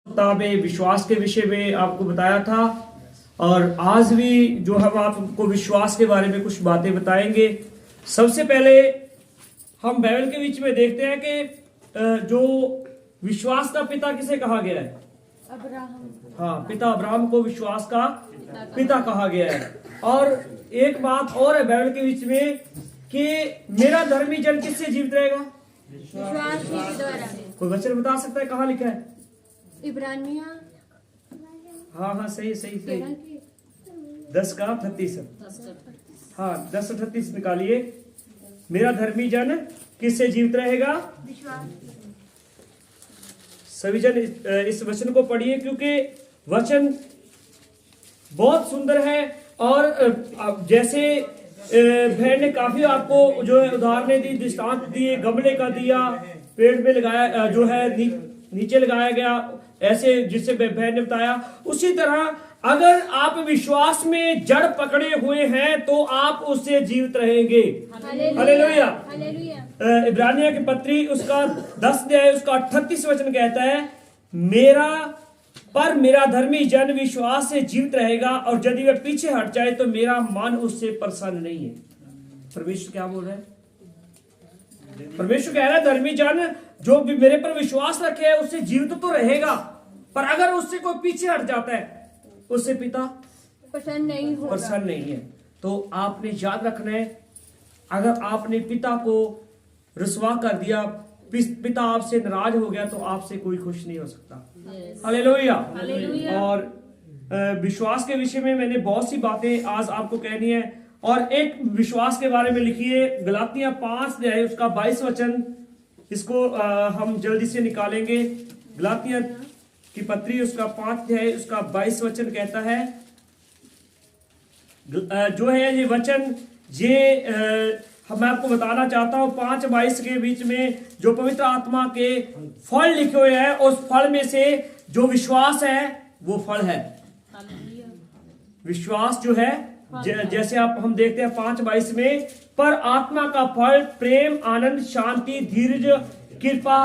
किताब विश्वास के विषय में आपको बताया था और आज भी जो हम आपको विश्वास के बारे में कुछ बातें बताएंगे। सबसे पहले हम बाइबल के बीच में देखते हैं कि जो विश्वास का पिता किसे कहा गया है? अब्राहम। हाँ, पिता अब्राहम को विश्वास का पिता कहा गया है। और एक बात और है बाइबल के बीच में कि मेरा धर्मी जन किससे जीवित रहेगा? विश्वास के द्वारा। कोई बच्चन बता सकता है कहाँ लिखा है? इब्रानिया। हाँ, सही 10:38। हाँ, 10:38 निकालिए। मेरा धर्मी जन किससे जीवित रहेगा? सभी जन इस वचन को पढ़िए क्योंकि वचन बहुत सुंदर है। और जैसे बहन ने काफी आपको जो है उदाहरणें दी, दृष्टांत दिए, गमले का दिया, पेड़ में लगाया जो है नीचे लगाया गया, ऐसे जिससे बहन ने बताया। उसी तरह अगर आप विश्वास में जड़ पकड़े हुए हैं तो आप उससे जीवित रहेंगे। हालेलुया। इब्रानिया की पत्री उसका 10 अध्याय उसका 38 वचन कहता है, मेरा धर्मी जन विश्वास से जीवित रहेगा और यदि वह पीछे हट जाए तो मेरा मन उससे प्रसन्न नहीं है। परमेश्वर क्या बोल रहा है? परमेश्वर कह रहा है धर्मी जन जो भी मेरे पर विश्वास रखे है उससे जीवित तो रहेगा, पर अगर उससे कोई पीछे हट जाता है उससे पिता प्रसन्न नहीं है। तो आपने याद रखना है, अगर आपने पिता को रुसवा कर दिया, पिता आपसे नाराज हो गया, तो आपसे कोई खुश नहीं हो सकता। हालेलुया। और विश्वास के विषय में मैंने बहुत सी बातें आज आपको कहनी है। और एक विश्वास के बारे में लिखिए गलातियां 5 अध्याय उसका 22 वचन, इसको हम जल्दी से निकालेंगे। गलातियां की पत्री उसका 5 अध्याय उसका 22 वचन कहता है, जो है ये वचन मैं आपको बताना चाहता हूं 5:22 के बीच में जो पवित्र आत्मा के फल लिखे हुए हैं, उस फल में से जो विश्वास है वो फल है। विश्वास जो है जैसे हम देखते हैं 5:22 में, पर आत्मा का फल प्रेम, आनंद, शांति, धीरज, कृपा,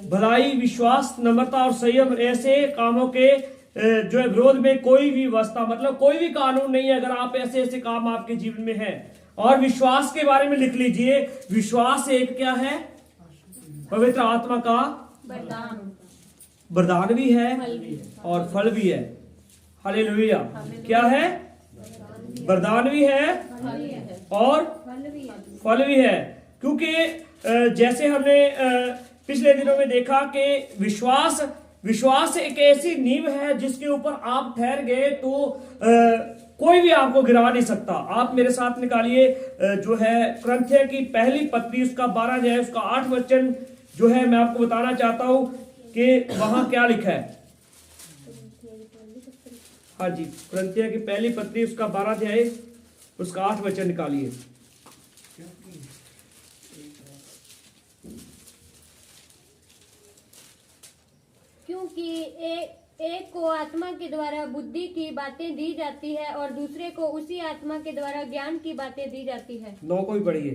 भलाई, विश्वास, नम्रता और संयम, ऐसे कामों के जो है विरोध में कोई भी व्यवस्था, मतलब कोई भी कानून नहीं है अगर आप ऐसे काम आपके जीवन में है। और विश्वास के बारे में लिख लीजिए, विश्वास एक क्या है? पवित्र आत्मा का वरदान भी है और फल भी है। हालेलुया। क्या है? वरदान भी है और फल भी है। क्योंकि जैसे हमने पिछले दिनों में देखा कि विश्वास एक ऐसी नींव है जिसके ऊपर आप ठहर गए तो कोई भी आपको गिरा नहीं सकता। आप मेरे साथ निकालिए जो है कुरिन्थियों की पहली पत्री उसका 12 अध्याय उसका 8 वचन, जो है मैं आपको बताना चाहता हूं कि वहां क्या लिखा है। हाँ जी, कुरिन्थियों की पहली पत्री उसका 12 अध्याय उसका 8 वचन निकालिए। क्योंकि एक को आत्मा के द्वारा बुद्धि की बातें दी जाती है और दूसरे को उसी आत्मा के द्वारा ज्ञान की बातें दी जाती है। 9 को भी पढ़िए।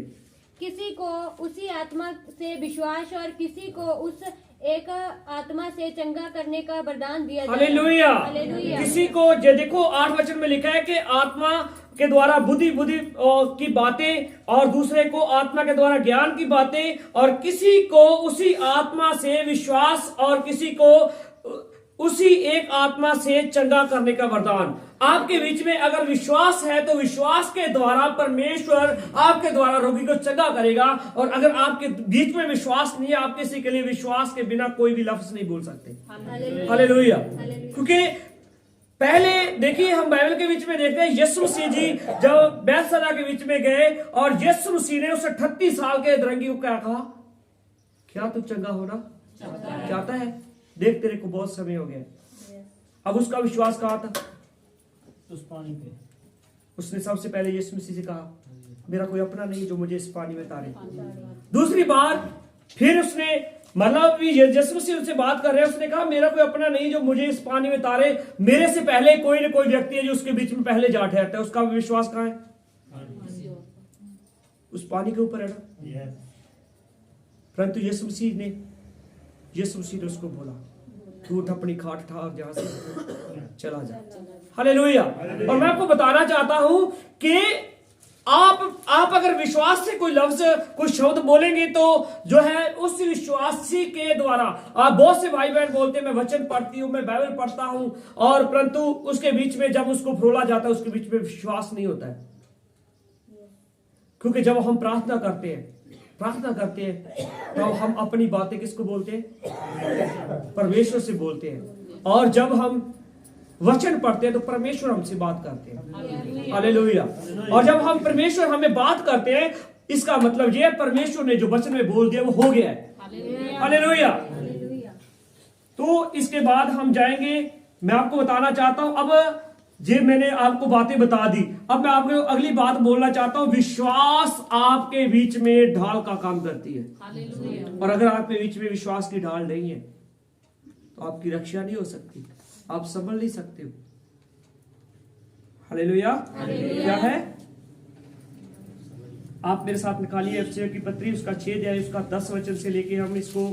किसी को उसी आत्मा से विश्वास और किसी को उस एक आत्मा से चंगा करने का वरदान दिया जाता है। हालेलुया। किसी को देखो 8 वचन में लिखा है कि आत्मा के द्वारा बुद्धि की बातें और दूसरे को आत्मा के द्वारा ज्ञान की बातें, और किसी को उसी आत्मा से विश्वास और किसी को उसी एक आत्मा से चंगा करने का वरदान। आपके बीच में अगर विश्वास है तो विश्वास के द्वारा परमेश्वर आपके द्वारा रोगी को चंगा करेगा। और अगर आपके बीच में विश्वास नहीं है, आप किसी के लिए विश्वास के बिना कोई भी लफ्ज नहीं बोल सकते। हालेलुया। क्योंकि पहले देखिए हम बाइबल के बीच में देखते हैं यीशु मसीह जी जब बैतसैदा के बीच में गए और यीशु मसीह ने उस 38 साल के अधरंगी को क्या कहा? क्या तू चंगा होना चाहता है? देख तेरे को बहुत समय हो गया। अब उसका विश्वास कहा था उस पानी पे। उसने सबसे पहले यीशु मसीह से कहा मेरा कोई अपना नहीं जो मुझे इस पानी में तारे। दूसरी बार फिर उसने मतलब यीशु मसीह उससे बात कर रहे हैं, उसने कहा मेरा कोई अपना नहीं जो मुझे इस पानी में तारे, मेरे से पहले कोई ना कोई व्यक्ति है जो उसके बीच में पहले जा ठहरता है। उसका विश्वास कहाँ है? उस पानी के ऊपर है ना। परंतु यीशु मसीह ने उसको बोला तू उठ अपनी खाट ठाक जहां से चला जा। हालेलुया। और मैं आपको बताना चाहता हूं कि आप अगर विश्वास से कोई लफ्ज कोई शब्द बोलेंगे तो जो है उस विश्वासी के द्वारा, आप बहुत से भाई बहन बोलते हैं मैं वचन पढ़ती हूं, मैं बाइबल पढ़ता हूं, और परंतु उसके बीच में जब उसको फरोला जाता है उसके बीच में विश्वास नहीं होता है। क्योंकि जब हम प्रार्थना करते हैं तो हम अपनी बातें किसको बोलते हैं? परमेश्वर से बोलते हैं। और जब हम वचन पढ़ते हैं तो परमेश्वर हमसे बात करते हैं। हालेलुया। और जब हम परमेश्वर हमें बात करते हैं, इसका मतलब यह परमेश्वर ने जो वचन में बोल दिया वो हो गया है। हालेलुया। तो इसके बाद हम जाएंगे, मैं आपको बताना चाहता हूं, अब जे मैंने आपको बातें बता दी, अब मैं आपको अगली बात बोलना चाहता हूं। विश्वास आपके बीच में ढाल का काम करती है। और अगर आपके बीच में विश्वास की ढाल नहीं है तो आपकी रक्षा नहीं हो सकती, आप संभल नहीं सकते हो। हालेलुया। क्या है? आप मेरे साथ निकालिए एफएसियों की पत्री, उसका 6 अध्याय उसका 10 वचन से लेके हम इसको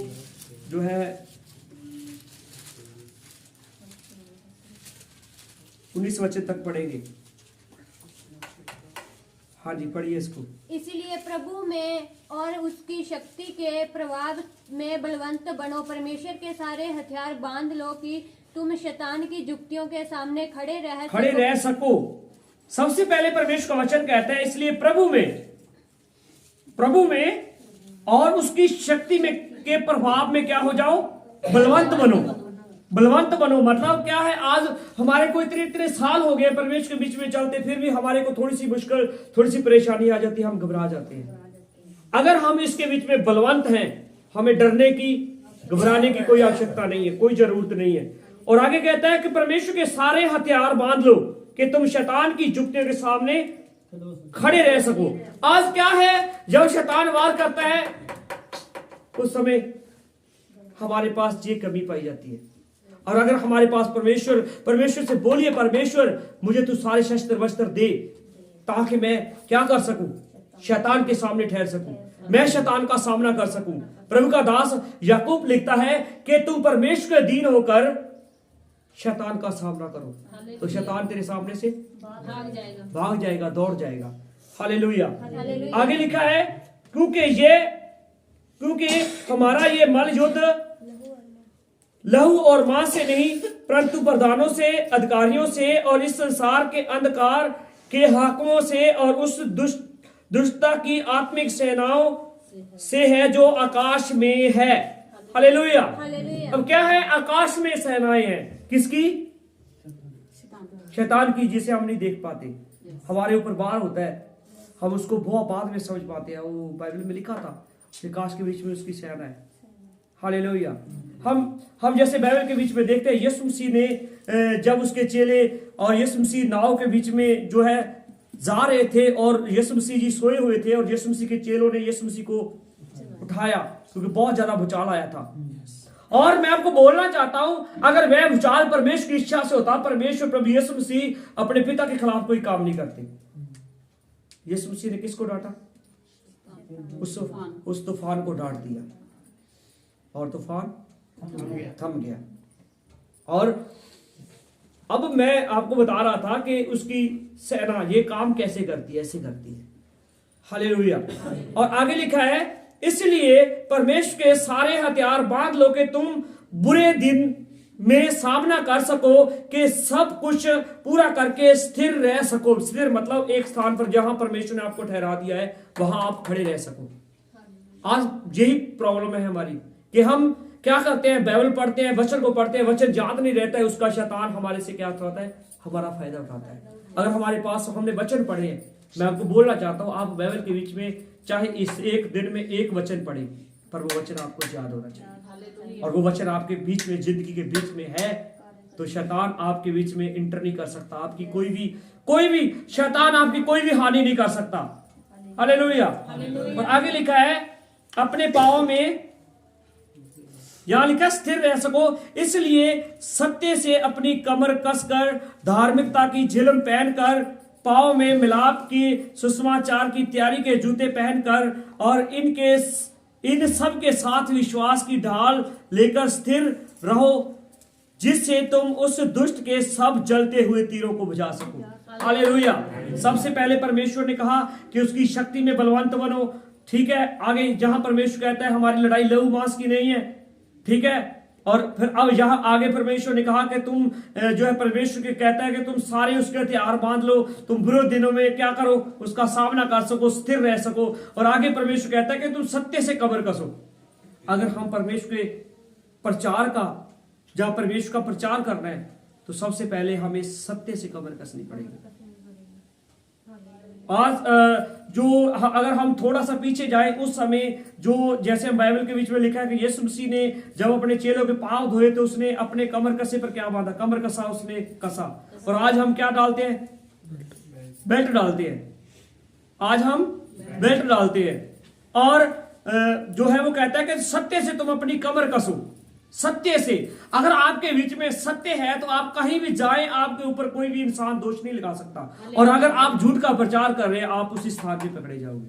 जो है 19 वचन तक पढ़ेंगे। हाँ जी, पढ़िए इसको। इसलिए प्रभु में और उसकी शक्ति के प्रभाव में बलवंत बनो, परमेश्वर के सारे हथियार बांध लो कि तुम शैतान की जुक्तियों के सामने खड़े रह सको। सबसे पहले परमेश्वर का वचन कहता है इसलिए प्रभु में और उसकी शक्ति में के प्रभाव में क्या हो जाओ? बलवंत बनो। मतलब क्या है? आज हमारे को इतने साल हो गए परमेश्वर के बीच में चलते, फिर भी हमारे को थोड़ी सी मुश्किल, थोड़ी सी परेशानी आ जाती है, हम घबरा जाते हैं। अगर हम इसके बीच में बलवंत हैं, हमें डरने की, घबराने की कोई आवश्यकता नहीं है, कोई जरूरत नहीं है। और आगे कहता है कि परमेश्वर के सारे हथियार बांध लो कि तुम शैतान की जुक्तियों के सामने खड़े रह सको। आज क्या है, जब शैतान वार करता है उस समय हमारे पास ये कमी पाई जाती है। और अगर हमारे पास परमेश्वर से बोलिए, परमेश्वर मुझे तू सारे शस्त्र वस्त्र दे ताकि मैं क्या कर सकूं? शैतान के सामने ठहर सकूं, मैं शैतान का सामना कर सकूं। प्रभु का दास याकूब लिखता है कि तुम परमेश्वर के अधीन होकर शैतान का सामना करो तो शैतान तेरे सामने से भाग जाएगा, दौड़ जाएगा। हालेलुया। आगे लिखा है क्योंकि हमारा ये मल युद्ध लहू और मांस से नहीं परंतु प्रधानों से, अधिकारियों से और इस संसार के अंधकार के हाकिमों से और उस दुष्टता की आत्मिक सेनाओं से है जो आकाश में है। हालेलुया। अब क्या है? आकाश में सेनाएं हैं। किसकी? शैतान की, जिसे हम नहीं देख पाते, हमारे ऊपर बार होता है, हम उसको बहुत बाद में समझ पाते हैं। वो बाइबल में लिखा था आकाश के बीच में उसकी सेना है। हालेलुया। हम जैसे बाइबल के बीच में देखते हैं, यीशु मसीह ने जब उसके चेले और यीशु मसीह नाव के बीच में जो है जा रहे थे और यीशु मसीह जी सोए हुए थे और यीशु मसीह के चेलों ने यीशु मसीह को उठाया क्योंकि बहुत ज्यादा भूचाल आया था। और मैं आपको बोलना चाहता हूं, अगर वह भूचाल परमेश्वर की इच्छा से होता, परमेश्वर प्रभु यीशु मसीह अपने पिता के खिलाफ कोई काम नहीं करते। यीशु मसीह ने किसको डांटा? उस तूफान को डांट दिया और तूफान थम गया। और अब मैं आपको बता रहा था कि उसकी सेना ये काम कैसे करती है, ऐसे करती है। हालेलुया। और आगे लिखा है इसलिए परमेश्वर के सारे हथियार बांध लो कि तुम बुरे दिन में सामना कर सको, कि सब कुछ पूरा करके स्थिर रह सको। स्थिर मतलब एक स्थान पर जहां परमेश्वर ने आपको ठहरा दिया है वहां आप खड़े रह सको। आज यही प्रॉब्लम है हमारी कि हम क्या करते हैं? बाइबल पढ़ते हैं, वचन को पढ़ते हैं, वचन याद नहीं रहता है, उसका शैतान हमारे से क्या उठाता है? हमारा फायदा उठाता है। अगर हमारे पास हमने वचन पढ़े हैं, मैं आपको बोलना चाहता हूं, आप बाइबल के बीच में चाहे इस एक दिन में एक वचन पढ़े, पर वो वचन आपको याद होना चाहिए। और वो वचन आपके बीच में, जिंदगी के बीच में है तो शैतान आपके बीच में इंटर नहीं कर सकता। आपकी कोई भी शैतान आपकी कोई भी हानि नहीं कर सकता। हालेलुया। और आगे लिखा है अपने पांवों में, यहां लिखा स्थिर रह सको, इसलिए सत्य से अपनी कमर कसकर, धार्मिकता की झिलम पहनकर, पांव में मिलाप की सुसमाचार की तैयारी के जूते पहनकर और इन सब के साथ विश्वास की ढाल लेकर स्थिर रहो जिससे तुम उस दुष्ट के सब जलते हुए तीरों को बुझा सको। हालेलुया। सबसे पहले परमेश्वर ने कहा कि उसकी शक्ति में बलवंत बनो। ठीक है, आगे जहां परमेश्वर कहता है हमारी लड़ाई लहू मांस की नहीं है, ठीक है, और फिर अब यहां आगे परमेश्वर ने कहा कि तुम जो है परमेश्वर के कहता है कि तुम सारे उसके हथियार बांध लो, तुम बुरे दिनों में क्या करो, उसका सामना कर सको, स्थिर रह सको। और आगे परमेश्वर कहता है कि तुम सत्य से कमर कसो। अगर हम परमेश्वर के प्रचार का, जहां परमेश्वर का प्रचार करना है, तो सबसे पहले हमें सत्य से कमर कसनी पड़ेगी। आज जो अगर हम थोड़ा सा पीछे जाए, उस समय जो जैसे हम बाइबल के बीच में लिखा है कि यीशु मसीह ने जब अपने चेलों के पांव धोए तो उसने अपने कमर कसे पर क्या बांधा, कमर कसा उसने कसा। और आज हम क्या डालते हैं, बेल्ट डालते हैं। आज हम बेल्ट डालते हैं। और जो है वो कहता है कि सत्य से तुम अपनी कमर कसो, सत्य से। अगर आपके बीच में सत्य है तो आप कहीं भी जाएं, आपके ऊपर कोई भी इंसान दोष नहीं लगा सकता। और अगर आप झूठ का प्रचार कर रहे हैं, आप उसी स्थान पे पकड़े जाओगे।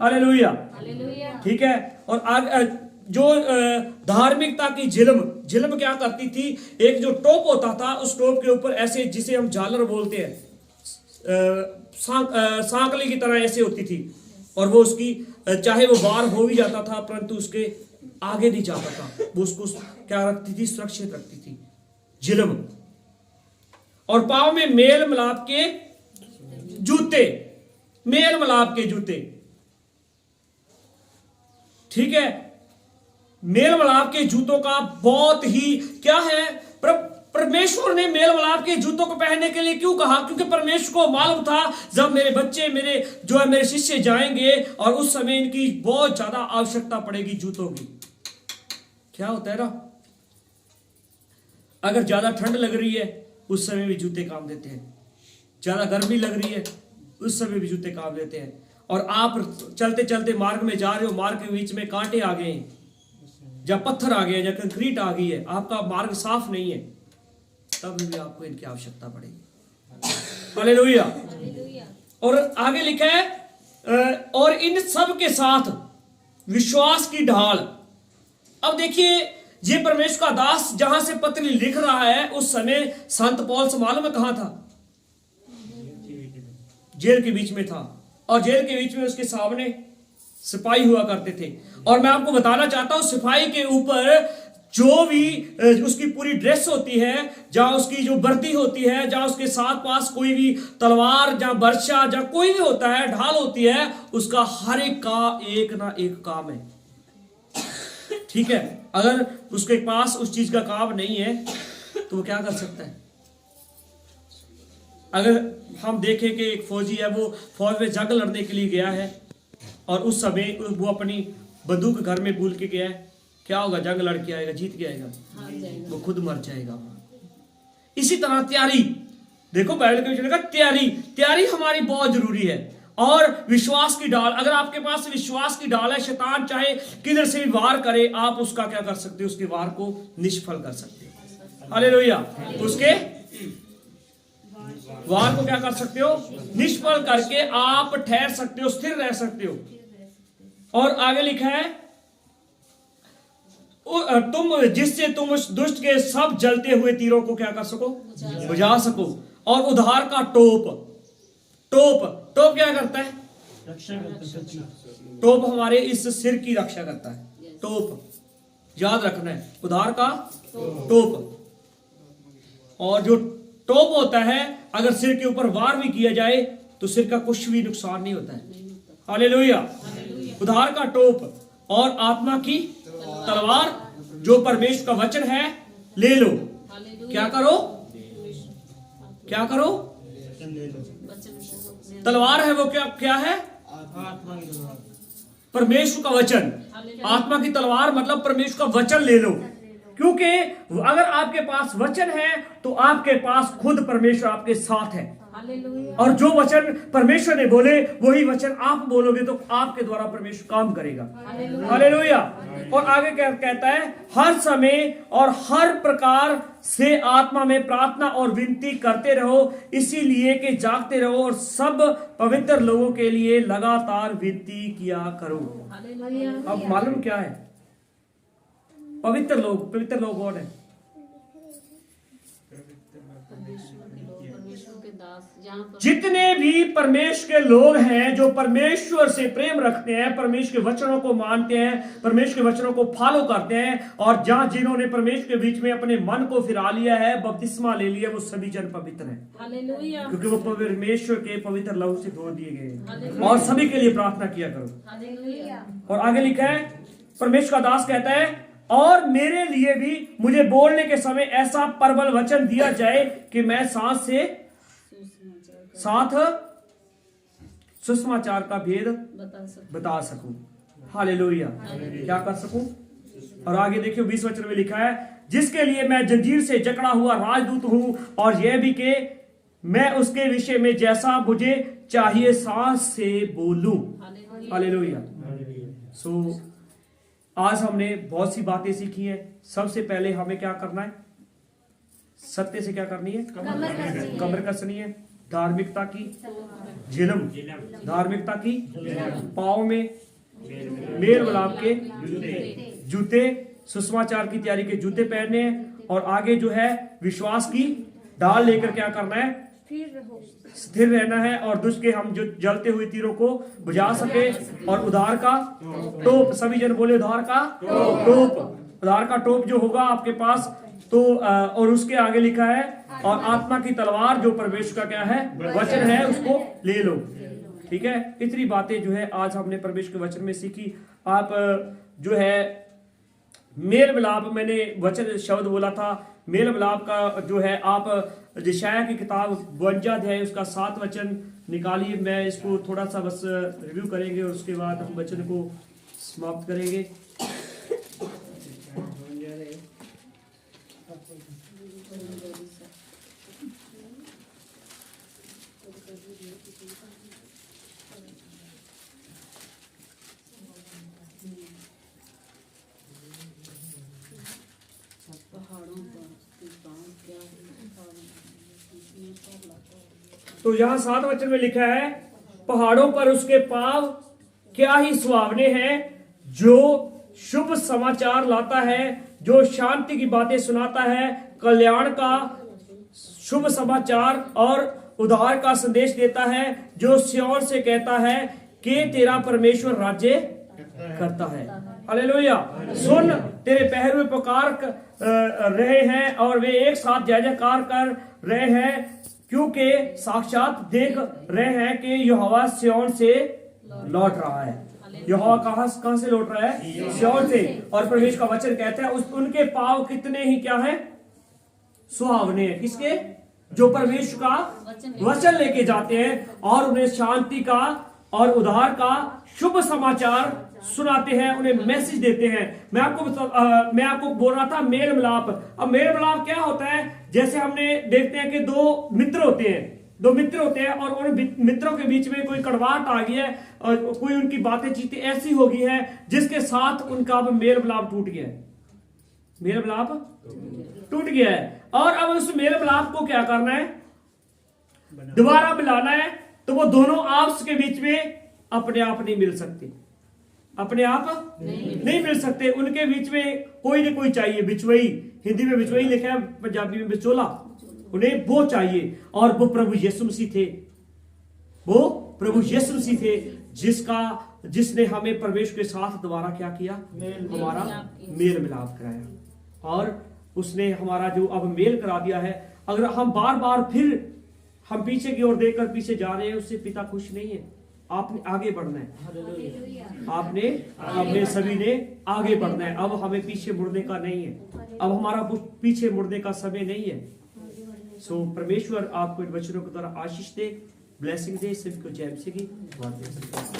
हालेलुया। ठीक है। और जो धार्मिकता की झिलम क्या करती थी, एक जो टोप होता था, उस टोप के ऊपर ऐसे, जिसे हम झालर बोलते हैं, सांकली की तरह ऐसे होती थी। और वो उसकी चाहे वो वार हो भी जाता था, परंतु उसके आगे नहीं जाता था। वो उसको क्या रखती थी, सुरक्षित रखती थी, झिलम। और पांव में मेल मिलाप के जूते, मेल मिलाप के जूते, ठीक है। मेल मिलाप के जूतों का बहुत ही क्या है, परमेश्वर ने मेल मिलाप के जूतों को पहनने के लिए क्यों कहा? क्योंकि परमेश्वर को मालूम था जब मेरे बच्चे, मेरे शिष्य जाएंगे और उस समय इनकी बहुत ज्यादा आवश्यकता पड़ेगी जूतों की। क्या होता है ना, अगर ज्यादा ठंड लग रही है उस समय भी जूते काम देते हैं, ज्यादा गर्मी लग रही है उस समय भी जूते काम देते हैं। और आप चलते चलते मार्ग में जा रहे हो, मार्ग के बीच में कांटे आ गए हैं, या पत्थर आ गए, या कंक्रीट आ गई है, आपका मार्ग साफ नहीं है, तब भी आपको इनकी आवश्यकता पड़ेगी। हालेलुया। और आगे लिखा है और इन सब के साथ विश्वास की ढाल। अब देखिए, ये परमेश्वर का दास जहां से पत्री लिख रहा है, उस समय संत पौल से मालूम है कहां था? जेल के बीच में था। और जेल के बीच में उसके सामने सिपाही हुआ करते थे। और मैं आपको बताना चाहता हूं, सिपाही के ऊपर जो भी उसकी पूरी ड्रेस होती है, जहां उसकी जो वर्दी होती है, जहां उसके साथ पास कोई भी तलवार, जहां बर्छा, जहां कोई भी होता है, ढाल होती है, उसका हर एक का एक ना एक काम है। ठीक है। अगर उसके पास उस चीज का काम नहीं है तो वो क्या कर सकता है? अगर हम देखें कि एक फौजी है, वो फौज में जंग लड़ने के लिए गया है और उस समय वो अपनी बंदूक घर में भूल के गया है, क्या होगा? जंग लड़ के आएगा, जीत के आएगा, वो खुद मर जाएगा। इसी तरह तैयारी, देखो बाइबल के विषय तैयारी हमारी बहुत जरूरी है। और विश्वास की ढाल, अगर आपके पास विश्वास की ढाल है, शैतान चाहे किधर से भी वार करे, आप उसका क्या कर सकते हो? उसके वार को निष्फल कर सकते हो। हालेलुया। उसके वार को क्या कर सकते हो? निष्फल करके आप ठहर सकते हो, स्थिर रह सकते हो। और आगे लिखा है तुम, जिससे तुम उस दुष्ट के सब जलते हुए तीरों को क्या कर सको? बुझा सको। और उद्धार का टोप क्या करता है? रक्षा करता है। टोप हमारे इस सिर की रक्षा करता है। टोप याद रखना है, उद्धार का टोप। और जो टोप होता है, अगर सिर के ऊपर वार भी किया जाए तो सिर का कुछ भी नुकसान नहीं होता है। हालेलुया। उद्धार का टोप और आत्मा की तलवार, जो परमेश्वर का वचन है, ले लो। क्या करो? तलवार है वो क्या है? परमेश्वर का वचन। आत्मा की तलवार मतलब परमेश्वर का वचन ले लो, क्योंकि अगर आपके पास वचन है तो आपके पास खुद परमेश्वर आपके साथ है। और जो वचन परमेश्वर ने बोले वही वचन आप बोलोगे तो आपके द्वारा परमेश्वर काम करेगा। हालेलुया। और आगे क्या कहता है? हर समय और हर प्रकार से आत्मा में प्रार्थना और विनती करते रहो, इसीलिए कि जागते रहो और सब पवित्र लोगों के लिए लगातार विनती किया करो। अब मालूम क्या है? पवित्र लोग कौन है? परमेश्वर के लोग, परमेश्वर के दास, जहाँ पर जितने भी परमेश्वर के लोग हैं जो परमेश्वर से प्रेम रखते हैं, परमेश्वर के वचनों को मानते हैं, परमेश्वर के वचनों को फॉलो करते हैं, और जहां जिन्होंने परमेश्वर के बीच में अपने मन को फिरा लिया है, बपतिस्मा ले लिया, वो सभी जन पवित्र हैं, हालेलुया, क्योंकि वो परमेश्वर के पवित्र लहू से धो दिए गए हैं। और सभी के लिए प्रार्थना किया करो। हालेलुया, और आगे लिखा है, परमेश्वर का दास कहता है, और मेरे लिए भी मुझे बोलने के समय ऐसा प्रबल वचन दिया जाए कि मैं सांस से साथ सुसमाचार का भेद बता सकूं। हालेलुया, क्या कर सकूं। और आगे देखियो 20 वचन में लिखा है, जिसके लिए मैं जंजीर से जकड़ा हुआ राजदूत हूं, और यह भी कि मैं उसके विषय में जैसा मुझे चाहिए सांस से बोलूं। हालेलुया। सो आज हमने बहुत सी बातें सीखी हैं। सबसे पहले हमें क्या करना है? सत्य से क्या करनी है? कमर कसनी है। धार्मिकता की झिलम, धार्मिकता की पाँव में मेल मिलाप के जूते, सुसमाचार की तैयारी के जूते पहनने हैं। और आगे जो है विश्वास की ढाल लेकर क्या करना है? स्थिर रहना है, और दुष्ट के हम जो जलते हुए तीरों को बुझा सके। और उधार का टोप, सभी जन बोले उधार का टोप, उधार का टोप जो होगा आपके पास तो और उसके आगे लिखा है, और आत्मा की तलवार जो परमेश्वर का क्या है? वचन है, उसको ले लो। ठीक है, इतनी बातें जो है आज हमने परमेश्वर के वचन में सीखी। आप जो है मेल मिलाप, मैंने वचन शब्द बोला था, मेल मिलाप का जो है आप यशायाह की किताब 52 अध्याय उसका 7 वचन निकालिए। मैं इसको थोड़ा सा बस रिव्यू करेंगे, और उसके बाद हम वचन को समाप्त करेंगे। तो यहाँ 7 वचन में लिखा है, पहाड़ों पर उसके पांव क्या ही सुहावने हैं, जो शुभ समाचार लाता है, जो शांति की बातें सुनाता है, कल्याण का शुभ समाचार और उद्धार का संदेश देता है, जो सिय्योन से कहता है कि तेरा परमेश्वर राज्य करता है। हालेलुया। सुन, तेरे पहरुए पुकार रहे हैं, और वे एक साथ जय जयकार कर रहे हैं, क्योंकि साक्षात देख रहे हैं कि यहोवा सिय्योन से लौट रहा है। यहोवा कहां से लौट रहा है? सिय्योन से। और परमेश्वर का वचन कहता है उनके पांव कितने ही क्या है? सुहावने हैं। किसके? जो परमेश्वर का वचन लेके जाते हैं और उन्हें शांति का और उद्धार का शुभ समाचार सुनाते हैं, उन्हें मैसेज देते हैं। मैं आपको बोल रहा था मेल मिलाप। अब मेल मिलाप क्या होता है? जैसे हमने देखते हैं कि दो मित्र होते हैं, और उन मित्रों के बीच में कोई कड़वाहट आ गई है, और कोई उनकी बातें चीतें ऐसी हो गई हैं जिसके साथ उनका अब मेल मिलाप टूट गया है। मेल मिलाप टूट गया है, और अब उस मेल मिलाप को क्या करना है? दोबारा मिलाना है। तो वो दोनों आपस के बीच में अपने आप नहीं मिल सकते, अपने आप नहीं मिल सकते। उनके बीच में कोई ना कोई चाहिए, बिचवई। हिंदी में बिचवई लिखा है, पंजाबी में बिचोला। उन्हें वो चाहिए, और वो प्रभु यीशु मसीह थे। वो प्रभु यीशु मसीह थे, जिसने हमें परमेश्वर के साथ दोबारा क्या किया? हमारा मेल मिलाप कराया, और उसने हमारा जो अब मेल करा दिया है। अगर हम बार बार फिर हम पीछे की ओर देखकर पीछे जा रहे हैं, उससे पिता खुश नहीं है। आपने आगे बढ़ना है, आपने सभी ने आगे बढ़ना है। अब हमें पीछे मुड़ने का नहीं है, अब हमारा पीछे मुड़ने का समय नहीं है। सो परमेश्वर आपको इन वचनों के द्वारा आशीष दे, ब्लेसिंग दे, सभी को जय मसीह की बात दे।